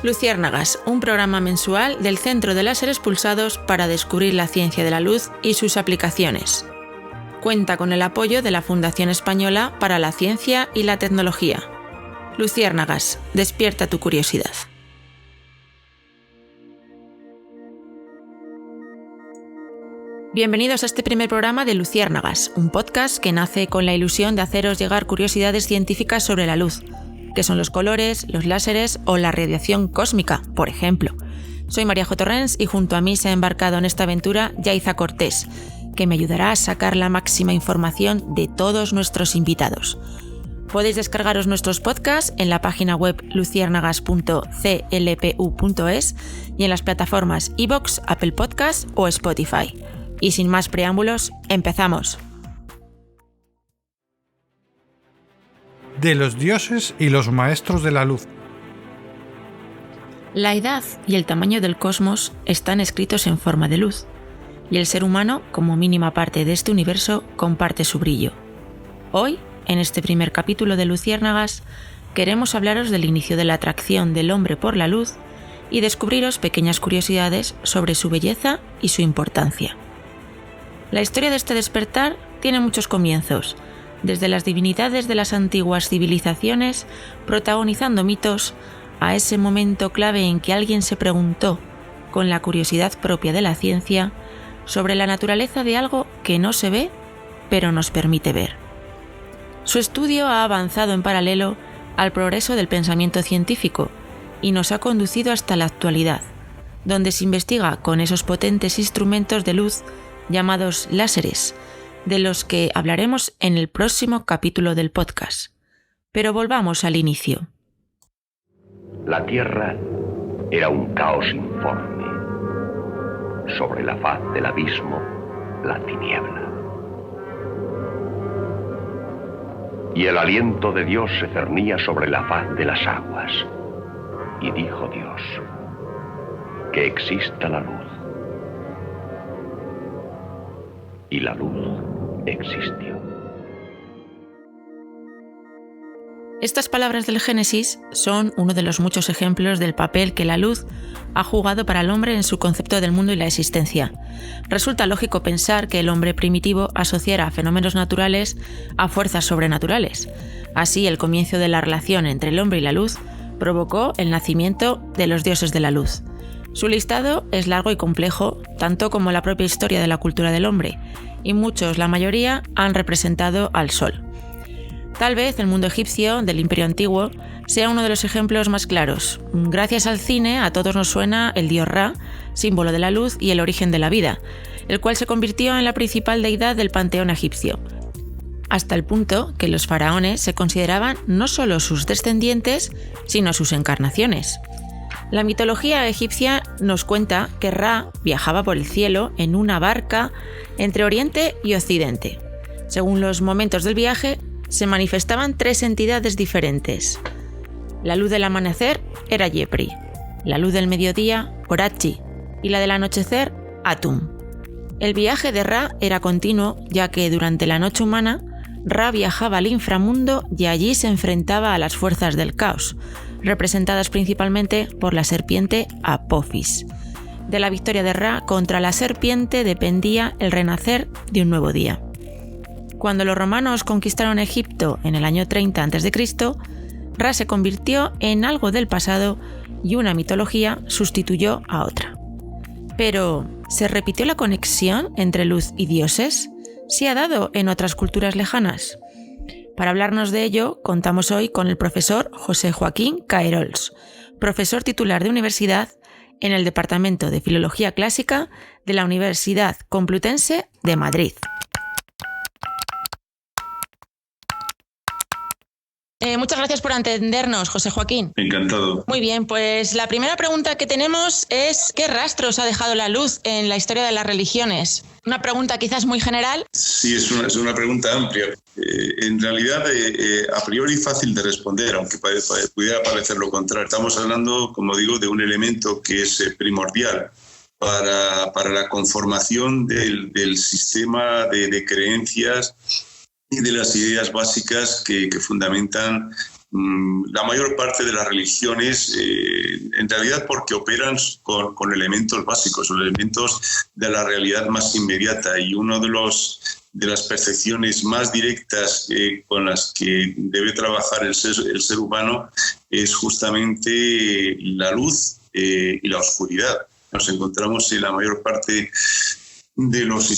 Luciérnagas, un programa mensual del Centro de Láseres Pulsados para descubrir la ciencia de la luz y sus aplicaciones. Cuenta con el apoyo de la Fundación Española para la Ciencia y la Tecnología. Luciérnagas, despierta tu curiosidad. Bienvenidos a este primer programa de Luciérnagas, un podcast que nace con la ilusión de haceros llegar curiosidades científicas sobre la luz, que son los colores, los láseres o la radiación cósmica, por ejemplo. Soy María J. Torrens y junto a mí se ha embarcado en esta aventura Yaiza Cortés, que me ayudará a sacar la máxima información de todos nuestros invitados. Podéis descargaros nuestros podcasts en la página web luciérnagas.clpu.es y en las plataformas iVoox, Apple Podcasts o Spotify. Y sin más preámbulos, empezamos. De los dioses y los maestros de la luz. La edad y el tamaño del cosmos están escritos en forma de luz, y el ser humano, como mínima parte de este universo, comparte su brillo. Hoy, en este primer capítulo de Luciérnagas, queremos hablaros del inicio de la atracción del hombre por la luz y descubriros pequeñas curiosidades sobre su belleza y su importancia. La historia de este despertar tiene muchos comienzos, desde las divinidades de las antiguas civilizaciones protagonizando mitos, a ese momento clave en que alguien se preguntó, con la curiosidad propia de la ciencia, sobre la naturaleza de algo que no se ve, pero nos permite ver. Su estudio ha avanzado en paralelo al progreso del pensamiento científico y nos ha conducido hasta la actualidad, donde se investiga con esos potentes instrumentos de luz llamados láseres, de los que hablaremos en el próximo capítulo del podcast. Pero volvamos al inicio. La Tierra era un caos informe. Sobre la faz del abismo, la tiniebla. Y el aliento de Dios se cernía sobre la faz de las aguas. Y dijo Dios, que exista la luz. Y la luz existió. Estas palabras del Génesis son uno de los muchos ejemplos del papel que la luz ha jugado para el hombre en su concepto del mundo y la existencia. Resulta lógico pensar que el hombre primitivo asociara fenómenos naturales a fuerzas sobrenaturales. Así, el comienzo de la relación entre el hombre y la luz provocó el nacimiento de los dioses de la luz. Su listado es largo y complejo, tanto como la propia historia de la cultura del hombre, y muchos, la mayoría, han representado al sol. Tal vez el mundo egipcio del Imperio Antiguo sea uno de los ejemplos más claros. Gracias al cine a todos nos suena el dios Ra, símbolo de la luz y el origen de la vida, el cual se convirtió en la principal deidad del panteón egipcio, hasta el punto que los faraones se consideraban no solo sus descendientes, sino sus encarnaciones. La mitología egipcia nos cuenta que Ra viajaba por el cielo en una barca entre Oriente y Occidente. Según los momentos del viaje, se manifestaban tres entidades diferentes. La luz del amanecer era Yepri, la luz del mediodía, Orachi, y la del anochecer, Atum. El viaje de Ra era continuo, ya que durante la noche humana, Ra viajaba al inframundo y allí se enfrentaba a las fuerzas del caos, representadas principalmente por la serpiente Apophis. De la victoria de Ra contra la serpiente dependía el renacer de un nuevo día. Cuando los romanos conquistaron Egipto en el año 30 a.C., Ra se convirtió en algo del pasado y una mitología sustituyó a otra. Pero, ¿se repitió la conexión entre luz y dioses? ¿Se ha dado en otras culturas lejanas? Para hablarnos de ello, contamos hoy con el profesor José Joaquín Caerols, profesor titular de universidad en el Departamento de Filología Clásica de la Universidad Complutense de Madrid. Muchas gracias por atendernos, José Joaquín. Encantado. Muy bien, pues la primera pregunta que tenemos es ¿qué rastros ha dejado la luz en la historia de las religiones? Una pregunta quizás muy general. Sí, es una pregunta amplia. En realidad, a priori fácil de responder, aunque pudiera parecer lo contrario. Estamos hablando, como digo, de un elemento que es primordial para la conformación del sistema de creencias y de las ideas básicas que fundamentan la mayor parte de las religiones, en realidad porque operan con elementos básicos, son elementos de la realidad más inmediata, y uno de las percepciones más directas con las que debe trabajar el ser humano es justamente la luz y la oscuridad. Nos encontramos en la mayor parte de los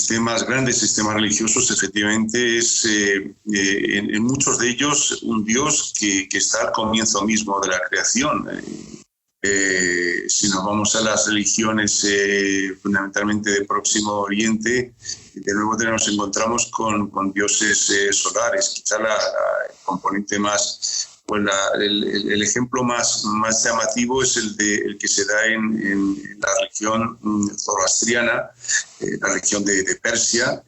grandes sistemas religiosos, efectivamente, es en muchos de ellos un Dios que está al comienzo mismo de la creación. Si nos vamos a las religiones fundamentalmente de Próximo Oriente, de nuevo nos encontramos con dioses solares. Quizá el componente más, pues el ejemplo más llamativo es el que se da en la región zoroastriana, la región de Persia,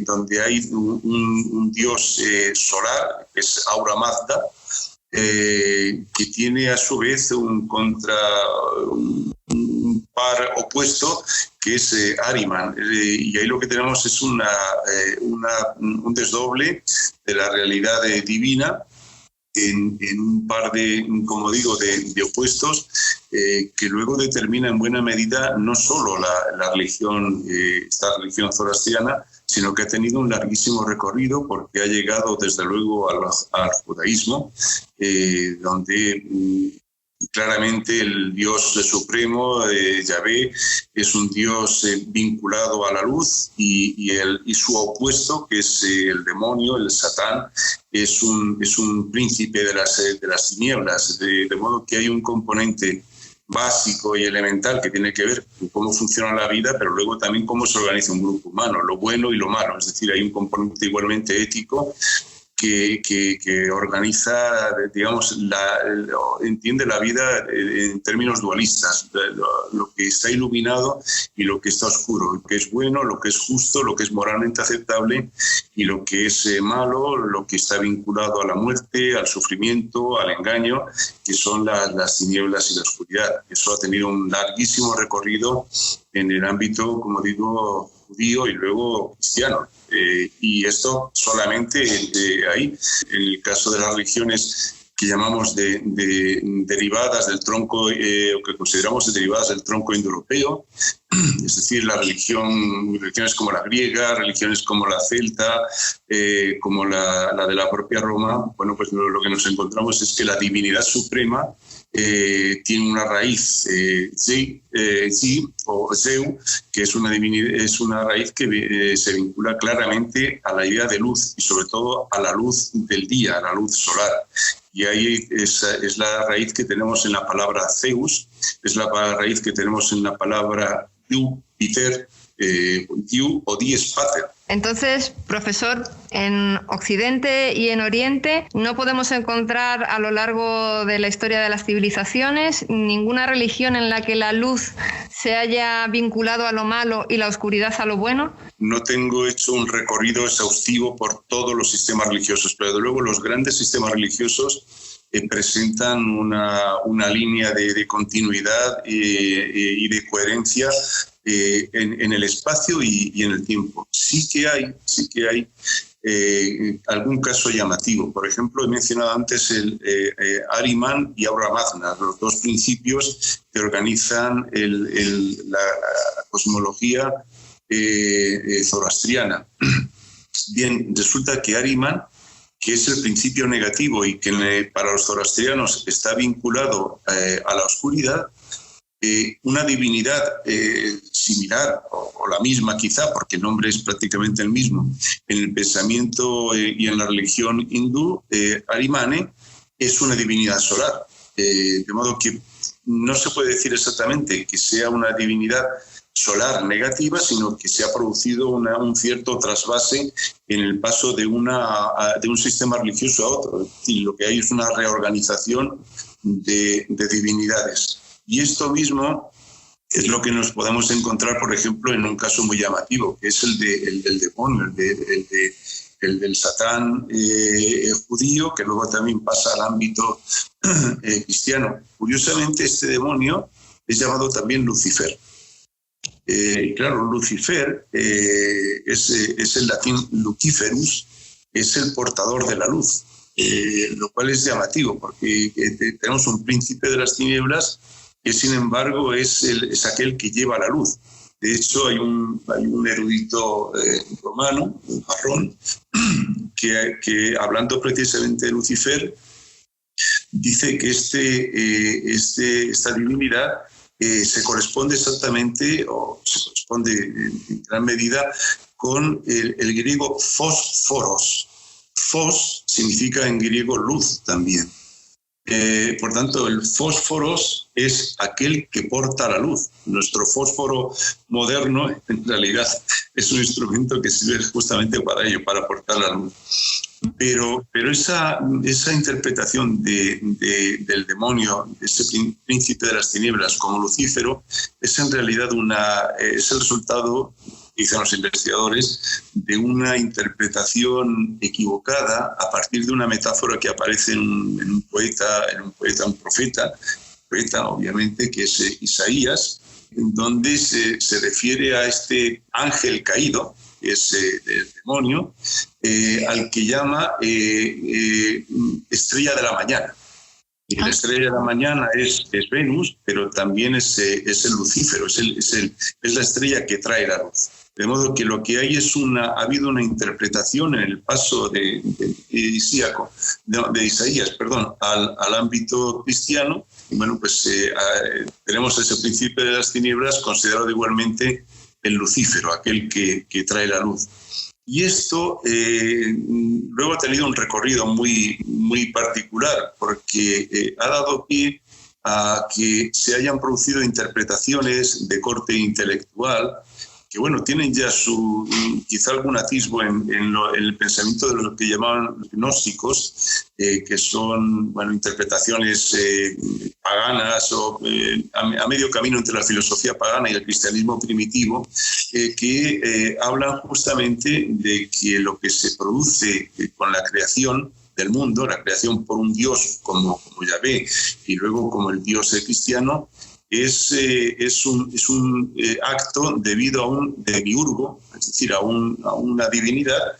donde hay un dios solar, que es Ahura Mazda, que tiene a su vez un par opuesto, que es Ahriman, y ahí lo que tenemos es un desdoble de la realidad divina en un par de, como digo, de opuestos, que luego determina en buena medida no solo la religión, esta religión zoroastriana, sino que ha tenido un larguísimo recorrido, porque ha llegado desde luego al judaísmo, donde claramente el Dios supremo, Yahvé, es un Dios vinculado a la luz, y su opuesto, que es el demonio, el Satán, es un príncipe de las tinieblas, de modo que hay un componente básico y elemental que tiene que ver con cómo funciona la vida, pero luego también cómo se organiza un grupo humano, lo bueno y lo malo. Es decir, hay un componente igualmente ético que organiza, digamos, entiende la vida en términos dualistas, lo que está iluminado y lo que está oscuro, lo que es bueno, lo que es justo, lo que es moralmente aceptable, y lo que es malo, lo que está vinculado a la muerte, al sufrimiento, al engaño, que son las tinieblas y la oscuridad. Eso ha tenido un larguísimo recorrido en el ámbito, como digo, judío y luego cristiano. Y esto solamente ahí. En el caso de las religiones que llamamos derivadas del tronco, o que consideramos derivadas del tronco indoeuropeo, es decir, religiones como la griega, religiones como la celta, como la de la propia Roma, bueno, pues lo que nos encontramos es que la divinidad suprema tiene una raíz, o Zeu, que es una raíz que se vincula claramente a la idea de luz, y sobre todo a la luz del día, a la luz solar. Y ahí es la raíz que tenemos en la palabra Zeus, es la raíz que tenemos en la palabra Júpiter, Diu o Dies Pater. Entonces, profesor, en Occidente y en Oriente no podemos encontrar a lo largo de la historia de las civilizaciones ninguna religión en la que la luz se haya vinculado a lo malo y la oscuridad a lo bueno. No tengo hecho un recorrido exhaustivo por todos los sistemas religiosos, pero desde luego los grandes sistemas religiosos presentan una línea de continuidad y de coherencia en el espacio y en el tiempo. Sí que hay algún caso llamativo. Por ejemplo, he mencionado antes Ahriman y Ahura Mazda, los dos principios que organizan la cosmología zoroastriana. Bien, resulta que Ahriman, que es el principio negativo y que para los zoroastrianos está vinculado a la oscuridad, una divinidad similar o la misma quizá, porque el nombre es prácticamente el mismo, en el pensamiento y en la religión hindú, Ahrimane es una divinidad solar, de modo que no se puede decir exactamente que sea una divinidad solar negativa, sino que se ha producido un cierto trasvase en el paso de un sistema religioso a otro. Y lo que hay es una reorganización de divinidades. Y esto mismo es lo que nos podemos encontrar, por ejemplo, en un caso muy llamativo, que es el del demonio, el del Satán judío, que luego también pasa al ámbito cristiano. Curiosamente, este demonio es llamado también Lucifer. Claro, Lucifer es el latín Luciferus, es el portador de la luz. lo cual es llamativo, porque tenemos un príncipe de las tinieblas que, sin embargo, es aquel que lleva la luz. De hecho, hay un erudito romano, Varrón, que hablando precisamente de Lucifer, dice que esta divinidad se corresponde exactamente, o se corresponde en gran medida, con el griego fósforos. Fos significa en griego luz también. Por tanto, el fósforos es aquel que porta la luz. Nuestro fósforo moderno, en realidad, es un instrumento que sirve justamente para ello, para portar la luz. Pero esa interpretación del demonio, ese príncipe de las tinieblas como Lucífero, es en realidad es el resultado, dicen los investigadores, de una interpretación equivocada a partir de una metáfora que aparece en un profeta obviamente, que es Isaías, en donde se refiere a este ángel caído, que es el demonio, al que llama estrella de la mañana. Y la estrella de la mañana es Venus, pero también es el Lucífero, es la estrella que trae la luz. De modo que lo que hay ha habido una interpretación en el paso de Isaías al ámbito cristiano. Y bueno, pues tenemos ese príncipe de las tinieblas considerado igualmente el Lucífero, aquel que trae la luz. Y esto luego ha tenido un recorrido muy, muy particular, porque ha dado pie a que se hayan producido interpretaciones de corte intelectual que, bueno, tienen ya quizá algún atisbo en el pensamiento de lo que llamaban los gnósticos, que son, bueno, interpretaciones paganas o a medio camino entre la filosofía pagana y el cristianismo primitivo, que hablan justamente de que lo que se produce con la creación del mundo, la creación por un Dios como Yahvé y luego como el Dios cristiano, es un acto debido a un demiurgo, es decir, a una divinidad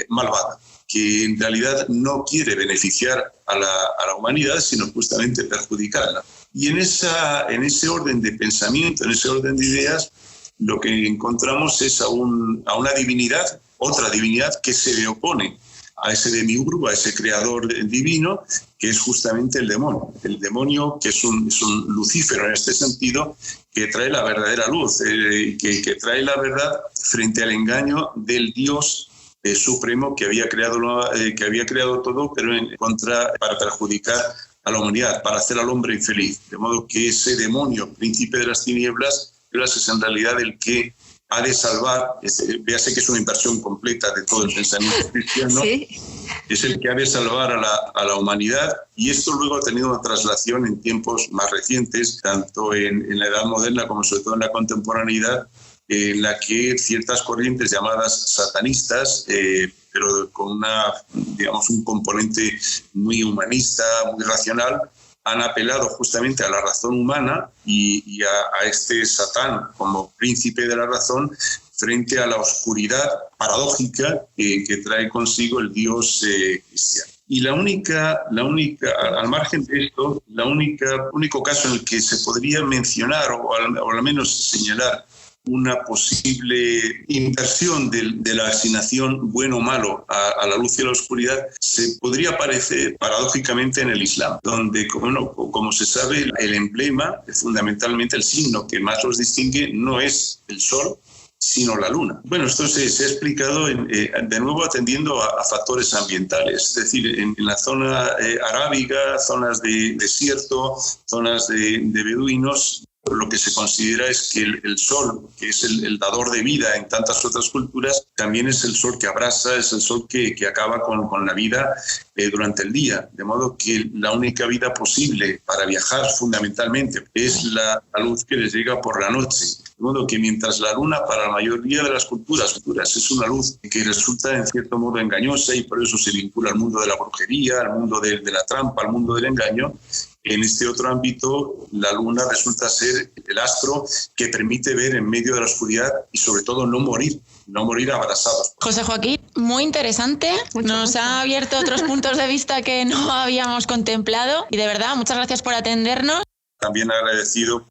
malvada, que en realidad no quiere beneficiar a la humanidad, sino justamente perjudicarla. Y en ese orden de pensamiento, en ese orden de ideas, lo que encontramos es a una divinidad, otra divinidad que se le opone a ese demiurgo, a ese creador divino, que es justamente el demonio. El demonio, que es un Lucífero en este sentido, que trae la verdadera luz, que trae la verdad frente al engaño del Dios supremo que había creado todo, pero para perjudicar a la humanidad, para hacer al hombre infeliz. De modo que ese demonio, príncipe de las tinieblas, es en realidad el que ha de salvar, véase que es una inversión completa de todo el pensamiento cristiano, ¿sí? Es el que ha de salvar a la humanidad, y esto luego ha tenido una traslación en tiempos más recientes, tanto en la Edad Moderna como sobre todo en la contemporaneidad, en la que ciertas corrientes llamadas satanistas, pero con un componente muy humanista, muy racional, han apelado justamente a la razón humana y a este Satán como príncipe de la razón frente a la oscuridad paradójica que trae consigo el Dios cristiano. Y al margen de esto, único caso en el que se podría mencionar o al menos señalar una posible inversión de la asignación bueno o malo a la luz y a la oscuridad se podría aparecer paradójicamente en el Islam, donde, como se sabe, el emblema, fundamentalmente el signo que más los distingue, no es el sol, sino la luna. Bueno, esto se ha explicado de nuevo atendiendo a factores ambientales, es decir, en la zona arábiga, zonas de desierto, zonas de beduinos. Lo que se considera es que el sol, que es el dador de vida en tantas otras culturas, también es el sol que abrasa, es el sol que acaba con la vida durante el día. De modo que la única vida posible para viajar fundamentalmente es la luz que les llega por la noche. De modo que mientras la luna para la mayoría de las culturas es una luz que resulta en cierto modo engañosa y por eso se vincula al mundo de la brujería, al mundo de la trampa, al mundo del engaño, En este otro ámbito, la luna resulta ser el astro que permite ver en medio de la oscuridad y sobre todo no morir abrasados. José Joaquín, muy interesante. Nos ha abierto otros puntos de vista que no habíamos contemplado y de verdad, muchas gracias por atendernos. También agradecido.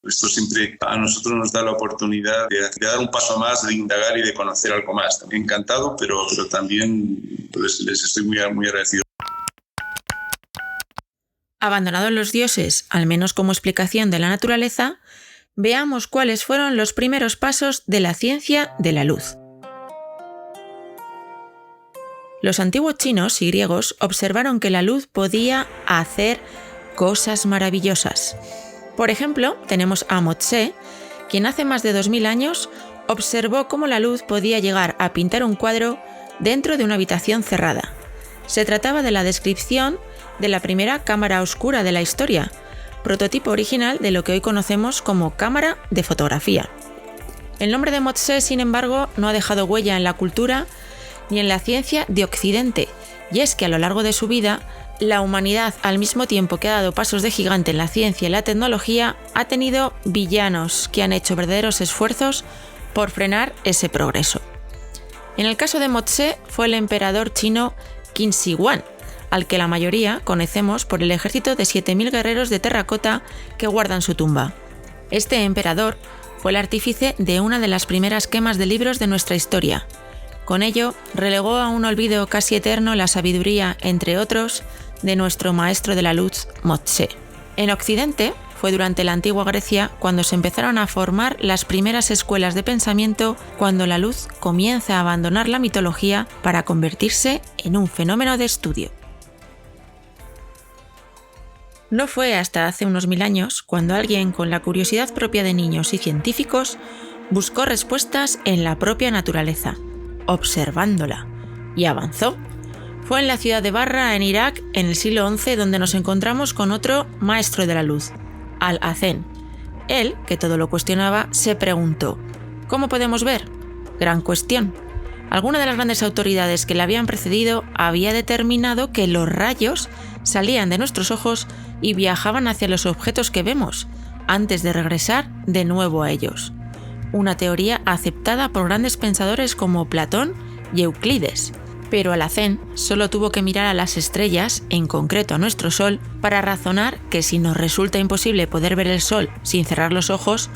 Esto siempre a nosotros nos da la oportunidad de dar un paso más, de indagar y de conocer algo más. También encantado, pero también les estoy muy agradecido. Abandonados los dioses, al menos como explicación de la naturaleza, veamos cuáles fueron los primeros pasos de la ciencia de la luz. Los antiguos chinos y griegos observaron que la luz podía hacer cosas maravillosas. Por ejemplo, tenemos a Mo-Tse, quien hace más de 2000 años observó cómo la luz podía llegar a pintar un cuadro dentro de una habitación cerrada. Se trataba de la descripción de la primera cámara oscura de la historia, prototipo original de lo que hoy conocemos como cámara de fotografía. El nombre de Mo-Tse, sin embargo, no ha dejado huella en la cultura ni en la ciencia de Occidente, y es que a lo largo de su vida, la humanidad, al mismo tiempo que ha dado pasos de gigante en la ciencia y la tecnología, ha tenido villanos que han hecho verdaderos esfuerzos por frenar ese progreso. En el caso de Mo-Tse fue el emperador chino Qin Shi Huang, al que la mayoría conocemos por el ejército de 7000 guerreros de terracota que guardan su tumba. Este emperador fue el artífice de una de las primeras quemas de libros de nuestra historia. Con ello, relegó a un olvido casi eterno la sabiduría, entre otros, de nuestro maestro de la luz, Mo-Tse. En Occidente, fue durante la antigua Grecia cuando se empezaron a formar las primeras escuelas de pensamiento, cuando la luz comienza a abandonar la mitología para convertirse en un fenómeno de estudio. No fue hasta hace unos 1000 años cuando alguien con la curiosidad propia de niños y científicos buscó respuestas en la propia naturaleza, observándola, y avanzó. Fue en la ciudad de Barra, en Irak, en el siglo XI, donde nos encontramos con otro maestro de la luz, Al-Hazen. Él, que todo lo cuestionaba, se preguntó: ¿cómo podemos ver? Gran cuestión. Alguna de las grandes autoridades que le habían precedido había determinado que los rayos salían de nuestros ojos y viajaban hacia los objetos que vemos, antes de regresar de nuevo a ellos. Una teoría aceptada por grandes pensadores como Platón y Euclides. Pero Al-Hazen solo tuvo que mirar a las estrellas, en concreto a nuestro Sol, para razonar que si nos resulta imposible poder ver el Sol sin cerrar los ojos,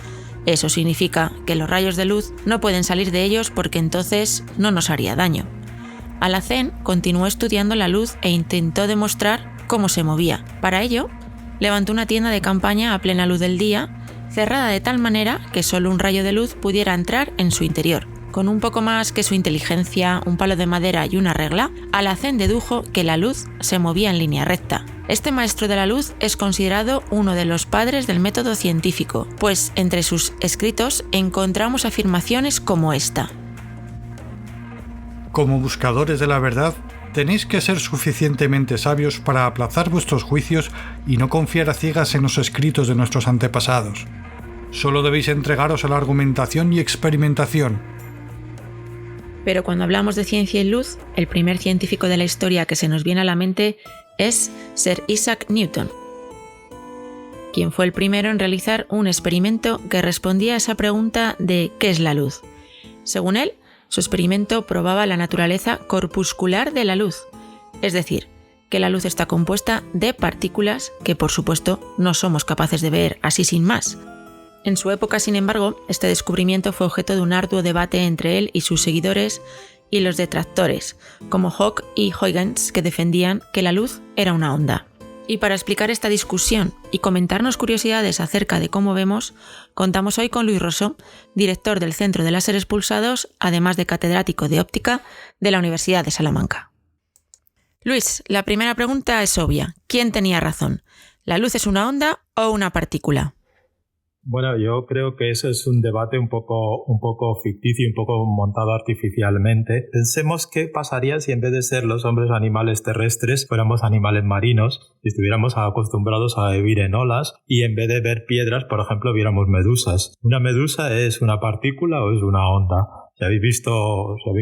eso significa que los rayos de luz no pueden salir de ellos porque entonces no nos haría daño. Al-Hazen continuó estudiando la luz e intentó demostrar cómo se movía. Para ello, levantó una tienda de campaña a plena luz del día, cerrada de tal manera que solo un rayo de luz pudiera entrar en su interior. Con un poco más que su inteligencia, un palo de madera y una regla, Al-Hazen dedujo que la luz se movía en línea recta. Este maestro de la luz es considerado uno de los padres del método científico, pues entre sus escritos encontramos afirmaciones como esta. Como buscadores de la verdad, tenéis que ser suficientemente sabios para aplazar vuestros juicios y no confiar a ciegas en los escritos de nuestros antepasados. Solo debéis entregaros a la argumentación y experimentación. Pero cuando hablamos de ciencia y luz, el primer científico de la historia que se nos viene a la mente es Sir Isaac Newton, quien fue el primero en realizar un experimento que respondía a esa pregunta de ¿qué es la luz? Según él, su experimento probaba la naturaleza corpuscular de la luz, es decir, que la luz está compuesta de partículas que, por supuesto, no somos capaces de ver así sin más. En su época, sin embargo, este descubrimiento fue objeto de un arduo debate entre él y sus seguidores y los detractores, como Hooke y Huygens, que defendían que la luz era una onda. Y para explicar esta discusión y comentarnos curiosidades acerca de cómo vemos, contamos hoy con Luis Rosó, director del Centro de Láseres Pulsados, además de catedrático de óptica de la Universidad de Salamanca. Luis, la primera pregunta es obvia. ¿Quién tenía razón? ¿La luz es una onda o una partícula? Bueno, yo creo que eso es un debate un poco ficticio, un poco montado artificialmente. Pensemos qué pasaría si en vez de ser los hombres animales terrestres fuéramos animales marinos y estuviéramos acostumbrados a vivir en olas y en vez de ver piedras, por ejemplo, viéramos medusas. ¿Una medusa es una partícula o es una onda? Si habéis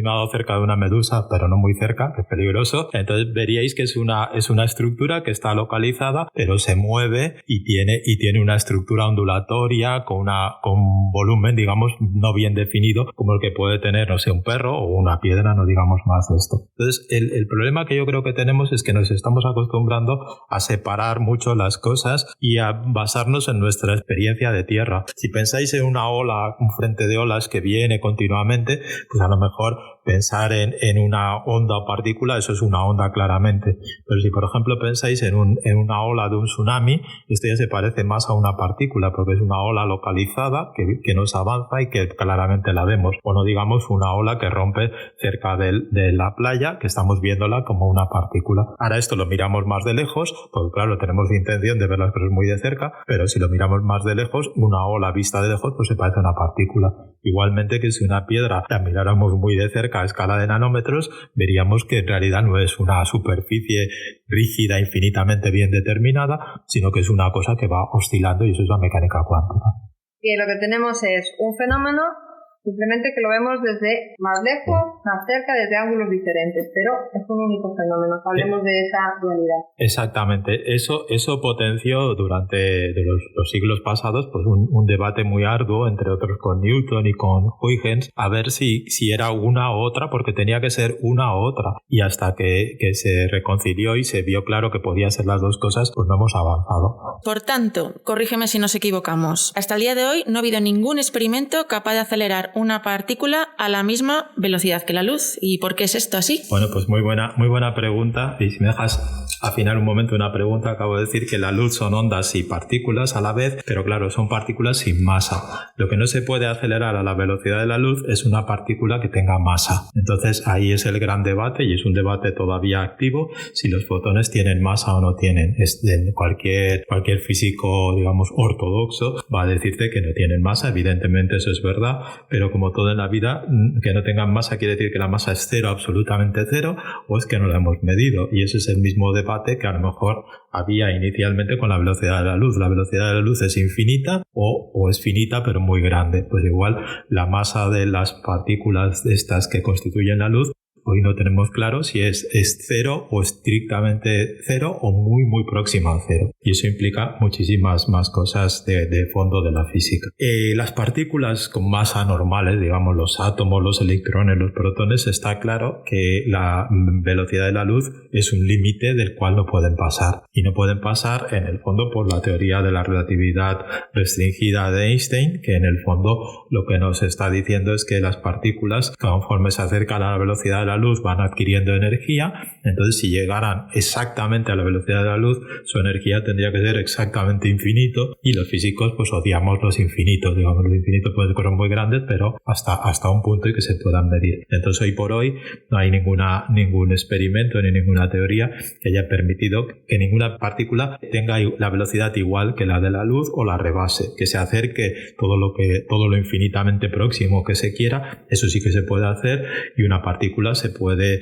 nadado cerca de una medusa, pero no muy cerca, que es peligroso, entonces veríais que es una estructura que está localizada, pero se mueve y tiene una estructura ondulatoria con un volumen, digamos, no bien definido, como el que puede tener, no sé, un perro o una piedra, no digamos más de esto. Entonces, el problema que yo creo que tenemos es que nos estamos acostumbrando a separar mucho las cosas y a basarnos en nuestra experiencia de tierra. Si pensáis en una ola, un frente de olas que viene continuamente, pues a lo mejor pensar en una onda o partícula, eso es una onda claramente. Pero si, por ejemplo, pensáis en una ola de un tsunami, esto ya se parece más a una partícula, porque es una ola localizada que nos avanza y que claramente la vemos. O no digamos una ola que rompe cerca de la playa, que estamos viéndola como una partícula. Ahora esto lo miramos más de lejos, porque claro, tenemos intención de ver las cosas muy de cerca, pero si lo miramos más de lejos, una ola vista de lejos pues se parece a una partícula. Igualmente que si una piedra la miráramos muy de cerca a escala de nanómetros, veríamos que en realidad no es una superficie rígida infinitamente bien determinada, sino que es una cosa que va oscilando, y eso es la mecánica cuántica. Y lo que tenemos es un fenómeno, simplemente que lo vemos desde más lejos, más cerca, desde ángulos diferentes, pero es un único fenómeno. Hablemos de esa dualidad. Exactamente. Eso potenció durante los siglos pasados pues un debate muy arduo, entre otros con Newton y con Huygens, a ver si era una u otra, porque tenía que ser una u otra. Y hasta que se reconcilió y se vio claro que podía ser las dos cosas, pues no hemos avanzado. Por tanto, corrígeme si nos equivocamos, hasta el día de hoy no ha habido ningún experimento capaz de acelerar una partícula a la misma velocidad que la luz. ¿Y por qué es esto así? Bueno, pues muy buena pregunta. Y si me dejas afinar un momento una pregunta, acabo de decir que la luz son ondas y partículas a la vez, pero claro, son partículas sin masa. Lo que no se puede acelerar a la velocidad de la luz es una partícula que tenga masa. Entonces ahí es el gran debate, y es un debate todavía activo, si los fotones tienen masa o no tienen. Cualquier físico, digamos, ortodoxo va a decirte que no tienen masa. Evidentemente eso es verdad, pero como todo en la vida, que no tengan masa quiere decir que la masa es cero, absolutamente cero, o es que no la hemos medido. Y ese es el mismo debate que a lo mejor había inicialmente con la velocidad de la luz. La velocidad de la luz es infinita o es finita pero muy grande. Pues igual la masa de las partículas estas que constituyen la luz, hoy no tenemos claro si es cero o estrictamente cero o muy muy próxima a cero. Y eso implica muchísimas más cosas de fondo de la física. Las partículas con masa normales, digamos los átomos, los electrones, los protones, está claro que la velocidad de la luz es un límite del cual no pueden pasar. Y no pueden pasar en el fondo por la teoría de la relatividad restringida de Einstein, que en el fondo lo que nos está diciendo es que las partículas, conforme se acercan a la velocidad de la luz, van adquiriendo energía. Entonces, si llegaran exactamente a la velocidad de la luz, su energía tendría que ser exactamente infinito, y los físicos pues odiamos los infinitos. Digamos, los infinitos pueden ser muy grandes, pero hasta un punto y que se puedan medir. Entonces, hoy por hoy no hay ningún experimento ni ninguna teoría que haya permitido que ninguna partícula tenga la velocidad igual que la de la luz o la rebase, que se acerque todo lo infinitamente próximo que se quiera. Eso sí que se puede hacer, y una partícula se puede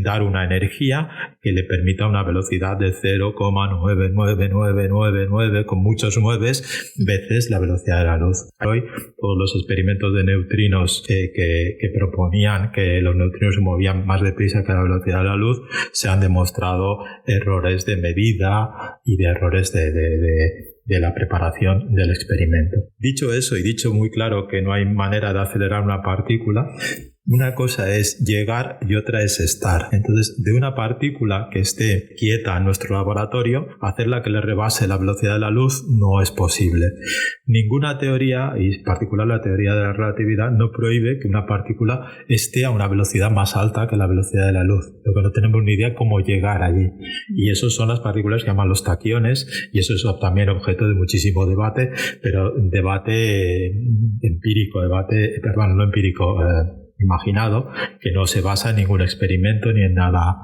dar una energía que le permita una velocidad de 0,99999 con muchos nueves veces la velocidad de la luz. Hoy todos los experimentos de neutrinos que proponían que los neutrinos se movían más deprisa que la velocidad de la luz, se han demostrado errores de medida y de errores de la preparación del experimento. Dicho eso, y dicho muy claro que no hay manera de acelerar una partícula, una cosa es llegar y otra es estar. Entonces, de una partícula que esté quieta en nuestro laboratorio, hacerla que le rebase la velocidad de la luz no es posible. Ninguna teoría, y en particular la teoría de la relatividad, no prohíbe que una partícula esté a una velocidad más alta que la velocidad de la luz. Lo que no tenemos ni idea cómo llegar allí. Y esos son las partículas que llaman los taquiones, y eso es también objeto de muchísimo debate, pero debate empírico, imaginado, que no se basa en ningún experimento ni en nada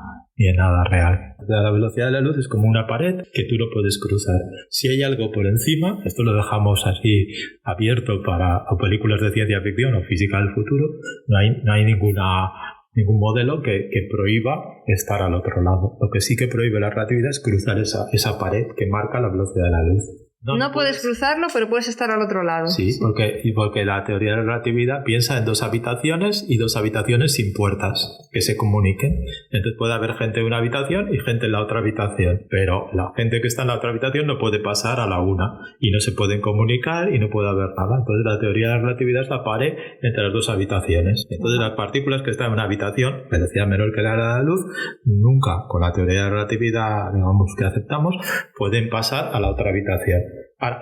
real. La velocidad de la luz es como una pared que tú no puedes cruzar. Si hay algo por encima, esto lo dejamos así abierto para películas de ciencia ficción o física del futuro, no hay ningún modelo que prohíba estar al otro lado. Lo que sí que prohíbe la relatividad es cruzar esa pared que marca la velocidad de la luz. No puedes cruzarlo, pero puedes estar al otro lado. Sí, porque la teoría de la relatividad piensa en 2 habitaciones y 2 habitaciones sin puertas que se comuniquen. Entonces puede haber gente en una habitación y gente en la otra habitación, pero la gente que está en la otra habitación no puede pasar a la una y no se pueden comunicar y no puede haber nada. Entonces la teoría de la relatividad es la pared entre las 2 habitaciones. Entonces las partículas que están en una habitación, velocidad menor que la de la luz, nunca con la teoría de la relatividad, digamos, que aceptamos, pueden pasar a la otra habitación.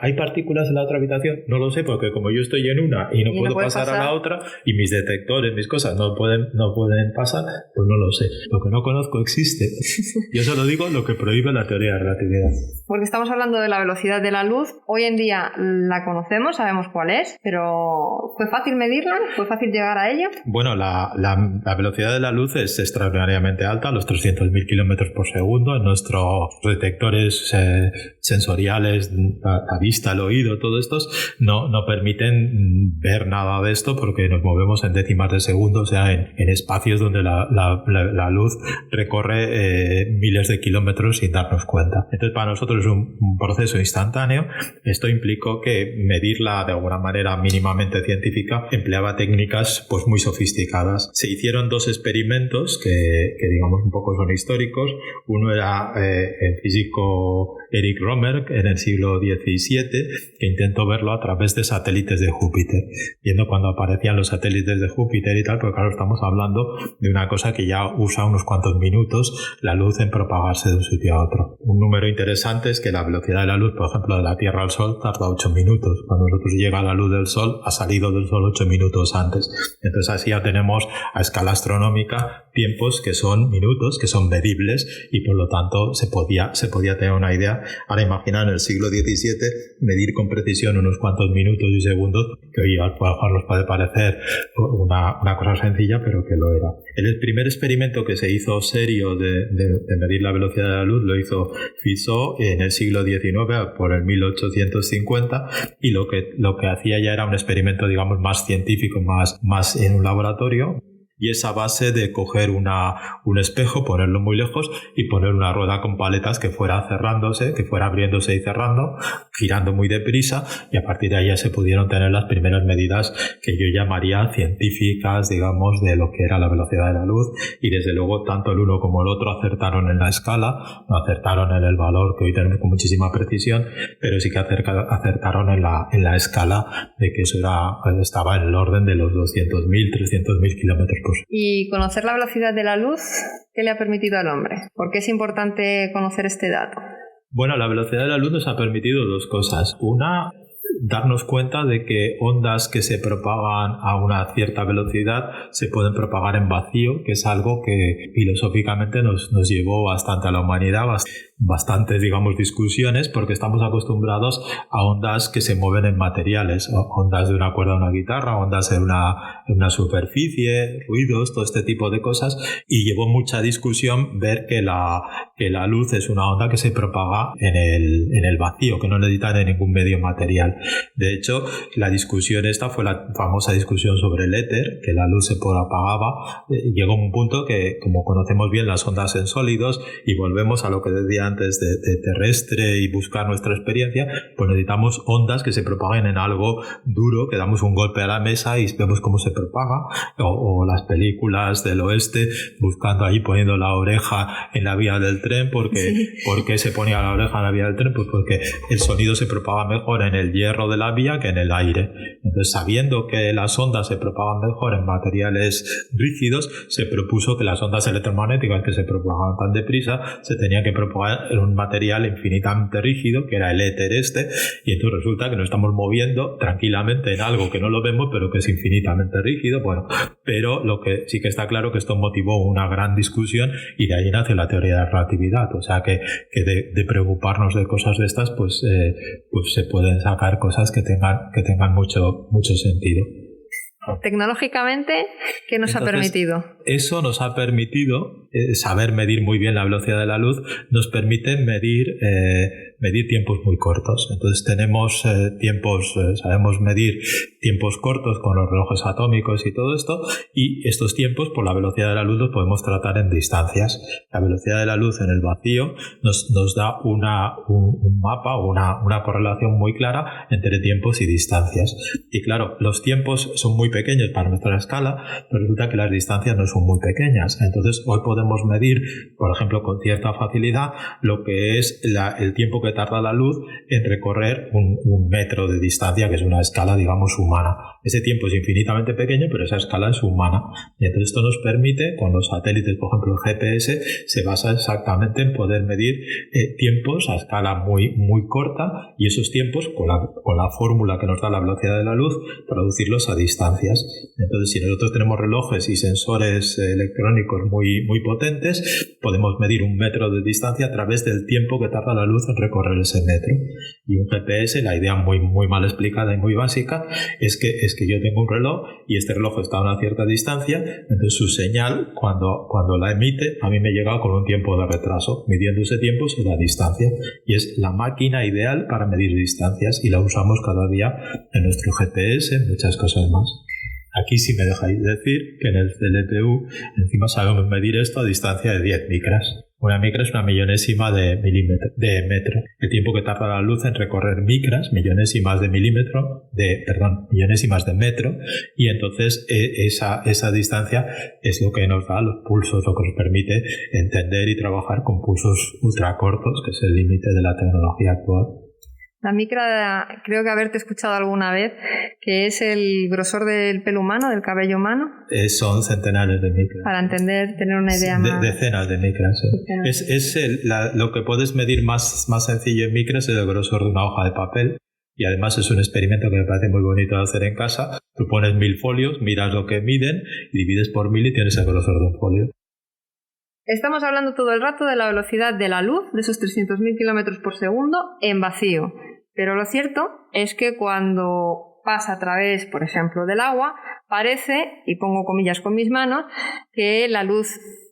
¿Hay partículas en la otra habitación? No lo sé, porque como yo estoy en una y no puedo pasar a la otra, y mis detectores, mis cosas no pueden pasar, pues no lo sé. Lo que no conozco existe. Yo solo digo lo que prohíbe la teoría de la relatividad. Porque estamos hablando de la velocidad de la luz. Hoy en día la conocemos, sabemos cuál es, pero ¿fue fácil medirla? ¿Fue fácil llegar a ello? Bueno, la velocidad de la luz es extraordinariamente alta, los 300.000 kilómetros por segundo. En nuestros detectores sensoriales, la vista, el oído, todos estos no permiten ver nada de esto porque nos movemos en décimas de segundo, o sea, en espacios donde la luz recorre miles de kilómetros sin darnos cuenta. Entonces, para nosotros es un proceso instantáneo. Esto implicó que medirla de alguna manera mínimamente científica empleaba técnicas pues muy sofisticadas. Se hicieron 2 experimentos que digamos un poco son históricos. Uno era el físico Erich Romer en el siglo XVII, que intentó verlo a través de satélites de Júpiter, viendo cuando aparecían los satélites de Júpiter y tal, porque claro, estamos hablando de una cosa que ya usa unos cuantos minutos la luz en propagarse de un sitio a otro. Un número interesante es que la velocidad de la luz, por ejemplo, de la Tierra al Sol tarda 8 minutos. Cuando nosotros llega la luz del Sol, ha salido del Sol 8 minutos antes. Entonces así ya tenemos a escala astronómica tiempos que son minutos, que son medibles, y por lo tanto se podía tener una idea. Ahora imagina en el siglo XVII medir con precisión unos cuantos minutos y segundos, que hoy a lo mejor nos puede parecer una cosa sencilla, pero que lo era. El primer experimento que se hizo serio de medir la velocidad de la luz lo hizo Fizeau en el siglo XIX, por el 1850, y lo que hacía ya era un experimento, digamos, más científico, más en un laboratorio. Y es a base de coger un espejo, ponerlo muy lejos y poner una rueda con paletas que fuera cerrándose, que fuera abriéndose y cerrando, girando muy deprisa, y a partir de ahí ya se pudieron tener las primeras medidas que yo llamaría científicas, digamos, de lo que era la velocidad de la luz. Y desde luego tanto el uno como el otro acertaron en la escala, no acertaron en el valor que hoy tenemos con muchísima precisión, pero sí que acertaron en la escala de que eso estaba en el orden de los 200.000, 300.000 kilómetros. Y conocer la velocidad de la luz, ¿qué le ha permitido al hombre? ¿Por qué es importante conocer este dato? Bueno, la velocidad de la luz nos ha permitido 2 cosas. Una, darnos cuenta de que ondas que se propagan a una cierta velocidad se pueden propagar en vacío, que es algo que filosóficamente nos llevó bastante a la humanidad, bastantes, digamos, discusiones, porque estamos acostumbrados a ondas que se mueven en materiales, ondas de una cuerda a una guitarra, ondas en una superficie, ruidos, todo este tipo de cosas, y llevó mucha discusión ver que la luz es una onda que se propaga en el vacío, que no necesita de ningún medio material. De hecho, la discusión esta fue la famosa discusión sobre el éter, que la luz se propagaba. Llegó a un punto que, como conocemos bien las ondas en sólidos, y volvemos a lo que decía antes de terrestre y buscar nuestra experiencia, pues necesitamos ondas que se propaguen en algo duro, que damos un golpe a la mesa y vemos cómo se propaga, o las películas del oeste buscando ahí, poniendo la oreja en la vía del tren. ¿Por qué se ponía la oreja en la vía del tren? Pues porque el sonido se propaga mejor en el hierro de la vía que en el aire. Entonces, sabiendo que las ondas se propagan mejor en materiales rígidos, se propuso que las ondas electromagnéticas que se propagaban tan deprisa se tenían que propagar en un material infinitamente rígido, que era el éter y entonces resulta que nos estamos moviendo tranquilamente en algo que no lo vemos, pero que es infinitamente rígido. Bueno, pero lo que sí que está claro que esto motivó una gran discusión, y de ahí nace la teoría de la relatividad. O sea que de preocuparnos de cosas de estas, pues se pueden sacar cosas que tengan mucho sentido. Tecnológicamente, ¿qué nos ha permitido? Eso nos ha permitido saber medir muy bien la velocidad de la luz nos permite medir tiempos muy cortos. Entonces tenemos sabemos medir tiempos cortos con los relojes atómicos y todo esto, y estos tiempos por la velocidad de la luz los podemos tratar en distancias. La velocidad de la luz en el vacío nos da un mapa o una correlación muy clara entre tiempos y distancias. Y claro, los tiempos son muy pequeños para nuestra escala, pero resulta que las distancias no son muy pequeñas. Entonces hoy podemos medir, por ejemplo, con cierta facilidad lo que es el tiempo que tarda la luz en recorrer un metro de distancia, que es una escala, digamos, humana. Ese tiempo es infinitamente pequeño, pero esa escala es humana. Y entonces esto nos permite, con los satélites, por ejemplo el GPS, se basa exactamente en poder medir tiempos a escala muy, muy corta, y esos tiempos, con la fórmula que nos da la velocidad de la luz, traducirlos a distancias. Entonces, si nosotros tenemos relojes y sensores electrónicos muy, muy potentes, podemos medir un metro de distancia a través del tiempo que tarda la luz en recorrer ese metro. Y un GPS, la idea muy, muy mal explicada y muy básica, es que yo tengo un reloj y este reloj está a una cierta distancia, entonces su señal, cuando la emite, a mí me llega con un tiempo de retraso. Midiendo ese tiempo es la distancia, y es la máquina ideal para medir distancias, y la usamos cada día en nuestro GPS, en muchas cosas más. Aquí sí me dejáis decir que en el CLPU encima sabemos medir esto a distancia de 10 micras. Una micra es una millonésima de metro. El tiempo que tarda la luz en recorrer micras, millonésimas de metro, y entonces esa distancia es lo que nos da los pulsos, lo que nos permite entender y trabajar con pulsos ultracortos, que es el límite de la tecnología actual. La micra, creo que haberte escuchado alguna vez, que es el grosor del pelo humano, del cabello humano. Son centenares de micras. Para entender, tener una idea más. Decenas de micras. Lo que puedes medir más sencillo en micras es el grosor de una hoja de papel. Y además es un experimento que me parece muy bonito de hacer en casa. Tú pones 1000 folios, miras lo que miden, divides por 1000 y tienes el grosor de un folio. Estamos hablando todo el rato de la velocidad de la luz, de esos 300.000 km por segundo en vacío. Pero lo cierto es que cuando pasa a través, por ejemplo, del agua, parece, y pongo comillas con mis manos, que la luz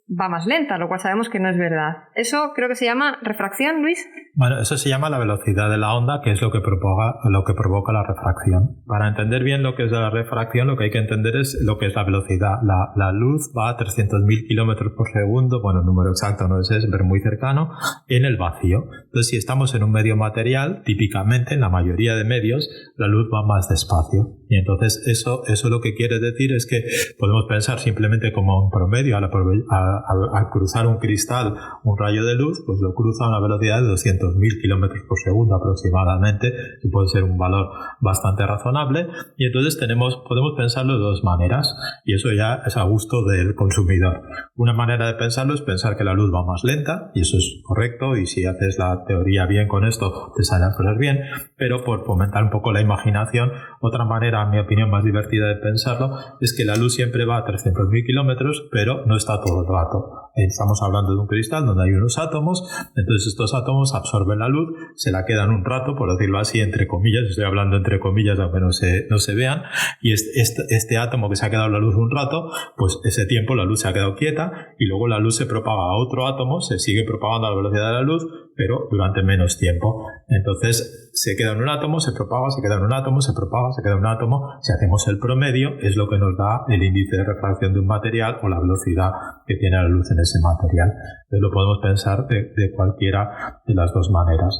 va más lenta, lo cual sabemos que no es verdad. Eso creo que se llama refracción, Luis. Bueno, eso se llama la velocidad de la onda, que es lo que provoca la refracción. Para entender bien lo que es la refracción, lo que hay que entender es lo que es la velocidad. La luz va a 300.000 km por segundo, bueno, el número exacto no es ese, pero muy cercano, en el vacío. Entonces, si estamos en un medio material, típicamente en la mayoría de medios, la luz va más despacio. Y entonces eso lo que quiere decir es que podemos pensar simplemente como un promedio. Al cruzar un cristal, un rayo de luz, pues lo cruza a una velocidad de 200.000 km por segundo aproximadamente, que puede ser un valor bastante razonable, y entonces podemos pensarlo de dos maneras, y eso ya es a gusto del consumidor. Una manera de pensarlo es pensar que la luz va más lenta, y eso es correcto, y si haces la teoría bien con esto, te salen las cosas bien, pero por fomentar un poco la imaginación, otra manera, en mi opinión, más divertida de pensarlo, es que la luz siempre va a 300.000 kilómetros, pero no está todo el rato. Estamos hablando de un cristal donde hay unos átomos, entonces estos átomos absorben la luz, se la quedan un rato, por decirlo así, entre comillas, estoy hablando entre comillas aunque no se vean, y este átomo que se ha quedado en la luz un rato, pues ese tiempo la luz se ha quedado quieta, y luego la luz se propaga a otro átomo, se sigue propagando a la velocidad de la luz, pero durante menos tiempo. Entonces se queda en un átomo, se propaga, se queda en un átomo, se propaga, se queda en un átomo. Si hacemos el promedio, es lo que nos da el índice de refracción de un material o la velocidad que tiene la luz en ese material. Entonces lo podemos pensar de cualquiera de las dos maneras.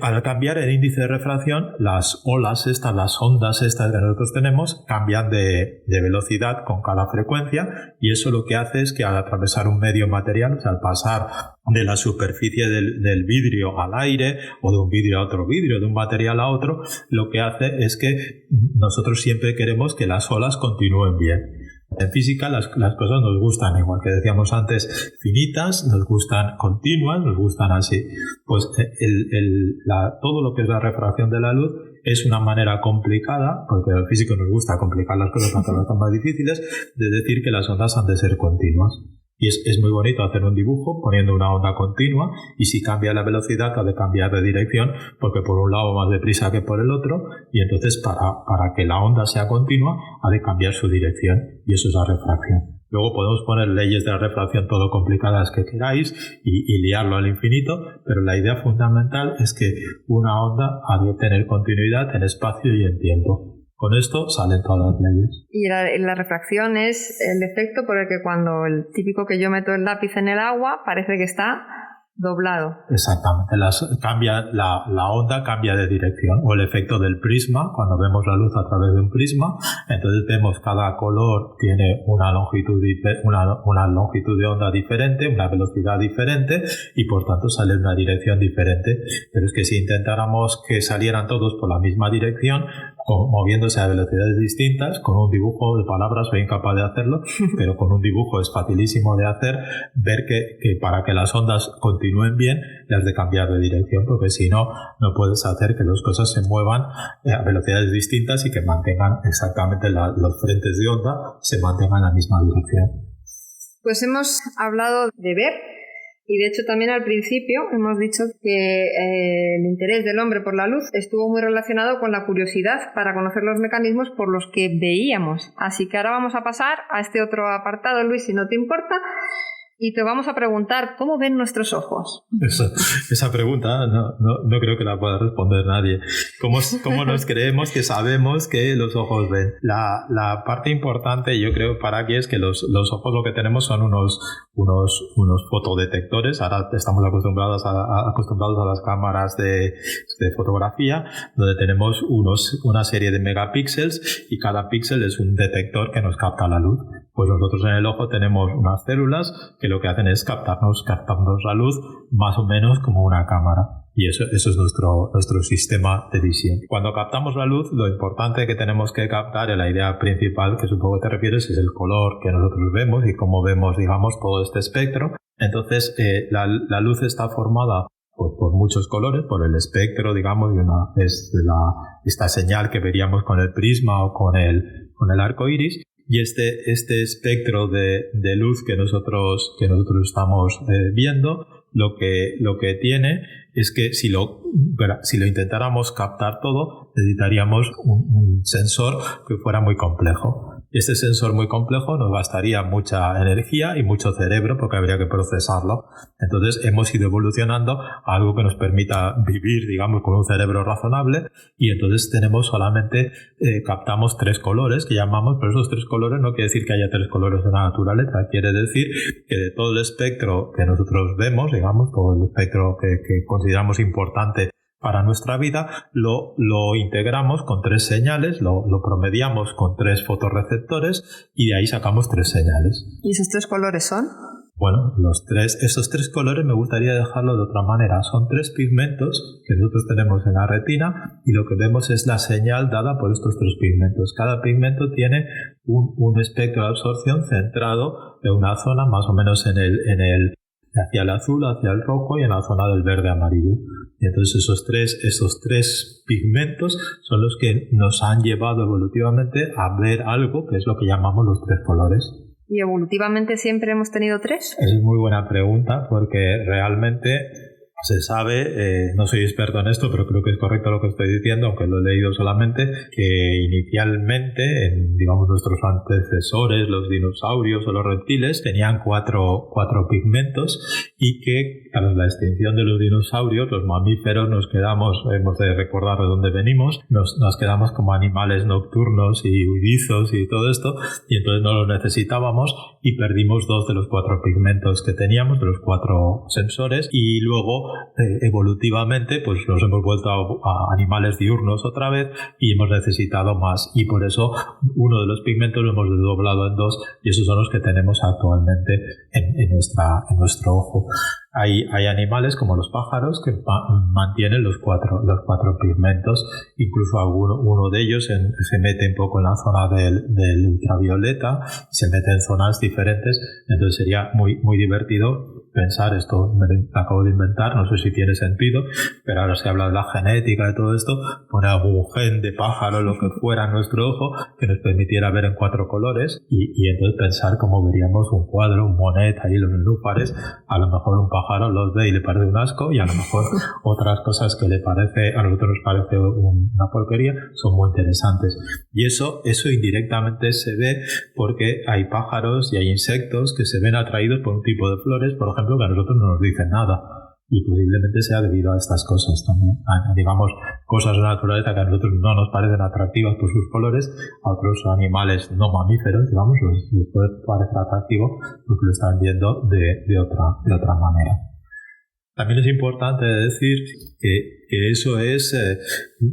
Al cambiar el índice de refracción, las ondas estas que nosotros tenemos cambian de velocidad con cada frecuencia, y eso lo que hace es que al atravesar un medio material, o sea, al pasar de la superficie del vidrio al aire, o de un vidrio a otro vidrio, de un material a otro, lo que hace es que nosotros siempre queremos que las olas continúen bien. En física las cosas nos gustan, igual que decíamos antes, finitas, nos gustan continuas, nos gustan así. Pues todo lo que es la refracción de la luz es una manera complicada, porque al físico nos gusta complicar las cosas para que las más difíciles, de decir que las ondas han de ser continuas. Y es muy bonito hacer un dibujo poniendo una onda continua, y si cambia la velocidad ha de cambiar de dirección, porque por un lado va más deprisa que por el otro, y entonces para que la onda sea continua ha de cambiar su dirección, y eso es la refracción. Luego podemos poner leyes de la refracción todo complicadas que queráis y liarlo al infinito, pero la idea fundamental es que una onda ha de tener continuidad en espacio y en tiempo. Con esto salen todas las leyes. Y la refracción es el efecto por el que cuando el típico que yo meto el lápiz en el agua parece que está doblado. Exactamente, la onda cambia de dirección, o el efecto del prisma, cuando vemos la luz a través de un prisma, entonces vemos cada color tiene una longitud de onda diferente, una velocidad diferente y por tanto sale una dirección diferente, pero es que si intentáramos que salieran todos por la misma dirección, moviéndose a velocidades distintas, con un dibujo de palabras soy incapaz de hacerlo, pero con un dibujo es facilísimo de hacer, ver que para que las ondas continúen bien, las de cambiar de dirección, porque si no, no puedes hacer que las cosas se muevan a velocidades distintas y que mantengan exactamente los frentes de onda, se mantengan en la misma dirección. Pues hemos hablado de ver, y de hecho también al principio hemos dicho que el interés del hombre por la luz estuvo muy relacionado con la curiosidad para conocer los mecanismos por los que veíamos. Así que ahora vamos a pasar a este otro apartado, Luis, si no te importa, y te vamos a preguntar ¿cómo ven nuestros ojos? Esa pregunta no creo que la pueda responder nadie. ¿Cómo nos creemos que sabemos que los ojos ven? La parte importante yo creo para aquí es que los ojos lo que tenemos son unos fotodetectores. Ahora estamos acostumbrados a las cámaras de fotografía, donde tenemos una serie de megapíxeles y cada píxel es un detector que nos capta la luz. Pues nosotros en el ojo tenemos unas células que lo que hacen es captarnos la luz más o menos como una cámara. Y eso es nuestro sistema de visión. Cuando captamos la luz, lo importante que tenemos que captar, y la idea principal que supongo que te refieres, es el color que nosotros vemos y cómo vemos, digamos, todo este espectro. Entonces, la luz está formada por muchos colores, por el espectro, digamos, y esta señal que veríamos con el prisma o con el arco iris. Y este espectro de luz que nosotros estamos viendo, lo que tiene es que si lo intentáramos captar todo, necesitaríamos un sensor que fuera muy complejo. Este sensor muy complejo nos gastaría mucha energía y mucho cerebro porque habría que procesarlo. Entonces hemos ido evolucionando a algo que nos permita vivir, digamos, con un cerebro razonable, y entonces captamos 3 colores que llamamos, pero esos 3 colores no quiere decir que haya 3 colores en la naturaleza, quiere decir que de todo el espectro que nosotros vemos, digamos, todo el espectro que consideramos importante para nuestra vida, lo integramos con 3 señales, lo promediamos con 3 fotorreceptores y de ahí sacamos 3 señales. ¿Y esos 3 colores son? Bueno, esos 3 colores me gustaría dejarlo de otra manera. Son 3 pigmentos que nosotros tenemos en la retina y lo que vemos es la señal dada por estos 3 pigmentos. Cada pigmento tiene un espectro de absorción centrado en una zona más o menos hacia el azul, hacia el rojo y en la zona del verde amarillo. Y entonces esos tres pigmentos son los que nos han llevado evolutivamente a ver algo que es lo que llamamos los 3 colores. ¿Y evolutivamente siempre hemos tenido 3? Es muy buena pregunta porque realmente se sabe, no soy experto en esto, pero creo que es correcto lo que estoy diciendo, aunque lo he leído solamente, que inicialmente, digamos, nuestros antecesores, los dinosaurios o los reptiles, tenían cuatro pigmentos y que tras la extinción de los dinosaurios, los mamíferos hemos de recordar de dónde venimos, nos quedamos como animales nocturnos y huidizos y todo esto, y entonces no los necesitábamos y perdimos 2 de los 4 pigmentos que teníamos, de los 4 sensores, y luego evolutivamente pues nos hemos vuelto a animales diurnos otra vez y hemos necesitado más, y por eso uno de los pigmentos lo hemos doblado en 2 y esos son los que tenemos actualmente en nuestro ojo. Hay animales como los pájaros que mantienen los cuatro pigmentos, incluso uno de ellos se mete un poco en la zona del ultravioleta, se mete en zonas diferentes, entonces sería muy, muy divertido pensar, esto me lo acabo de inventar, no sé si tiene sentido, pero ahora se habla de la genética de todo esto, poner algún gen de pájaro, lo que fuera en nuestro ojo, que nos permitiera ver en 4 colores y entonces pensar cómo veríamos un cuadro, un Monet, ahí los nenúfares, a lo mejor un pájaro los ve y le parece un asco y a lo mejor otras cosas que a nosotros nos parece una porquería son muy interesantes. Y eso indirectamente se ve porque hay pájaros y hay insectos que se ven atraídos por un tipo de flores, por ejemplo, que a nosotros no nos dicen nada. Y posiblemente sea debido a estas cosas también. Digamos, cosas de la naturaleza que a nosotros no nos parecen atractivas por sus colores, a otros animales no mamíferos, digamos, les puede parecer atractivo porque lo están viendo de otra manera. También es importante decir que eso es,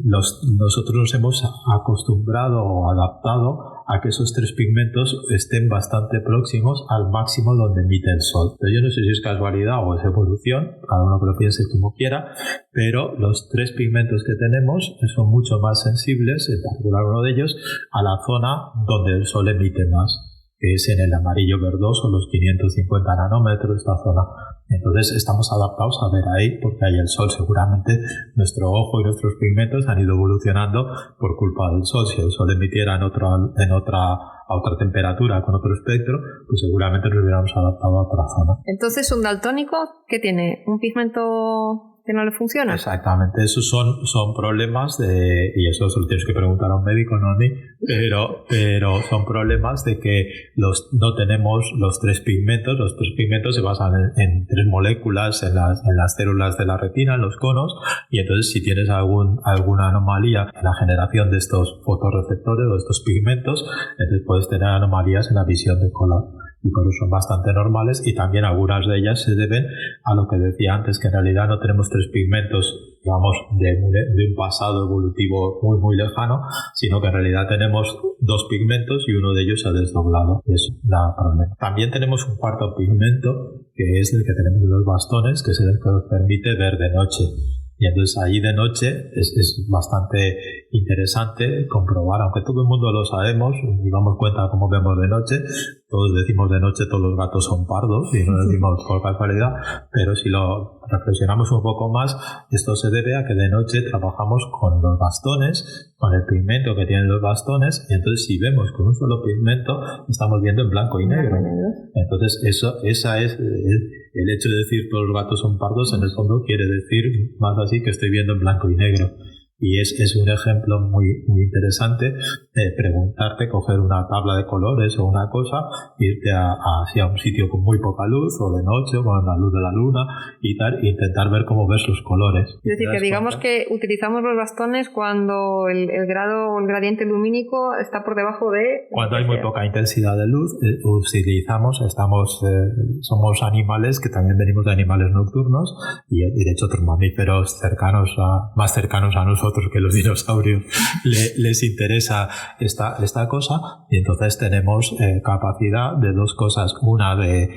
nosotros nos hemos acostumbrado o adaptado a que esos 3 pigmentos estén bastante próximos al máximo donde emite el sol. Pero yo no sé si es casualidad o es evolución, cada uno que lo piense como quiera, pero los 3 pigmentos que tenemos son mucho más sensibles, en particular uno de ellos, a la zona donde el sol emite más, que es en el amarillo verdoso, los 550 nanómetros, esta zona. Entonces estamos adaptados a ver ahí porque ahí el sol, seguramente nuestro ojo y nuestros pigmentos han ido evolucionando por culpa del sol. Si el sol emitiera a otra temperatura, con otro espectro, pues seguramente nos hubiéramos adaptado a otra zona. Entonces, un daltónico, ¿qué tiene? ¿Un pigmento que no le funciona? Exactamente, esos son problemas y eso se lo tienes que preguntar a un médico, no a mí, pero son problemas de que no tenemos los 3 pigmentos. Los 3 pigmentos se basan en 3 moléculas en las células de la retina, en los conos, y entonces si tienes alguna anomalía en la generación de estos fotorreceptores o estos pigmentos, entonces puedes tener anomalías en la visión de color. Y por eso son bastante normales, y también algunas de ellas se deben a lo que decía antes, que en realidad no tenemos 3 pigmentos, digamos, de un pasado evolutivo muy muy lejano, sino que en realidad tenemos 2 pigmentos y uno de ellos se ha desdoblado. Eso da problema. También tenemos un 4º pigmento, que es el que tenemos en los bastones, que es el que nos permite ver de noche. Y entonces ahí de noche es bastante interesante comprobar, aunque todo el mundo lo sabemos y damos cuenta cómo vemos de noche. Todos decimos de noche todos los gatos son pardos y no decimos por casualidad, pero si lo reflexionamos un poco más, esto se debe a que de noche trabajamos con los bastones, con el pigmento que tienen los bastones, y entonces si vemos con un solo pigmento estamos viendo en blanco y negro. Entonces esa es el hecho de decir todos los gatos son pardos, en el fondo quiere decir más así que estoy viendo en blanco y negro. Y es un ejemplo muy, muy interesante de preguntarte, coger una tabla de colores o una cosa, irte hacia un sitio con muy poca luz o de noche o con la luz de la luna y tal, e intentar ver cómo ves los colores. Es decir, que digamos que utilizamos los bastones cuando el grado o el gradiente lumínico está por debajo de... Cuando hay muy poca intensidad de luz, somos animales que también venimos de animales nocturnos y de hecho otros mamíferos más cercanos a nosotros que los dinosaurios les interesa esta cosa, y entonces tenemos capacidad de 2 cosas: una de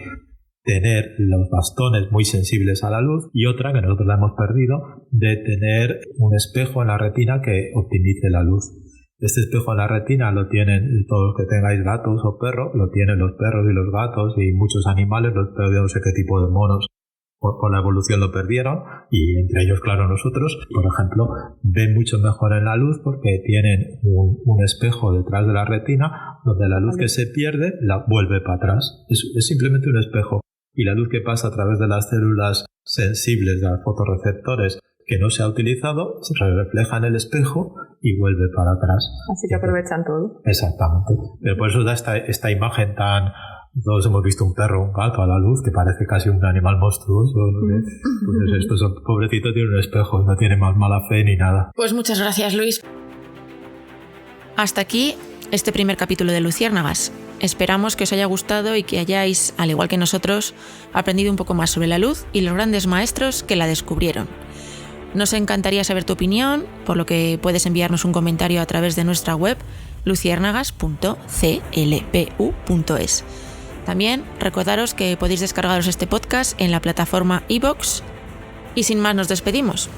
tener los bastones muy sensibles a la luz, y otra, que nosotros la hemos perdido, de tener un espejo en la retina que optimice la luz. Este espejo en la retina lo tienen todos los que tengáis gatos o perros, lo tienen los perros y los gatos y muchos animales, los perros de no sé qué tipo de monos por la evolución lo perdieron, y entre ellos, claro, nosotros, por ejemplo, ven mucho mejor en la luz porque tienen un espejo detrás de la retina donde la luz que se pierde la vuelve para atrás. Es simplemente un espejo, y la luz que pasa a través de las células sensibles de los fotorreceptores que no se ha utilizado se refleja en el espejo y vuelve para atrás. Así que aprovechan todo. Exactamente. Pero por eso da esta imagen tan... Todos hemos visto un perro o un gato a la luz que parece casi un animal monstruoso. Pues estos pobrecitos tienen un espejo, no tiene más mala fe ni nada. Pues muchas gracias, Luis. Hasta aquí este primer capítulo de Luciérnagas. Esperamos que os haya gustado y que hayáis, al igual que nosotros, aprendido un poco más sobre la luz y los grandes maestros que la descubrieron. Nos encantaría saber tu opinión, por lo que puedes enviarnos un comentario a través de nuestra web luciérnagas.clpu.es. También recordaros que podéis descargaros este podcast en la plataforma iVoox. Y sin más nos despedimos.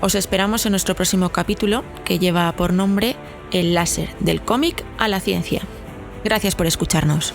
Os esperamos en nuestro próximo capítulo, que lleva por nombre El láser del cómic a la ciencia. Gracias por escucharnos.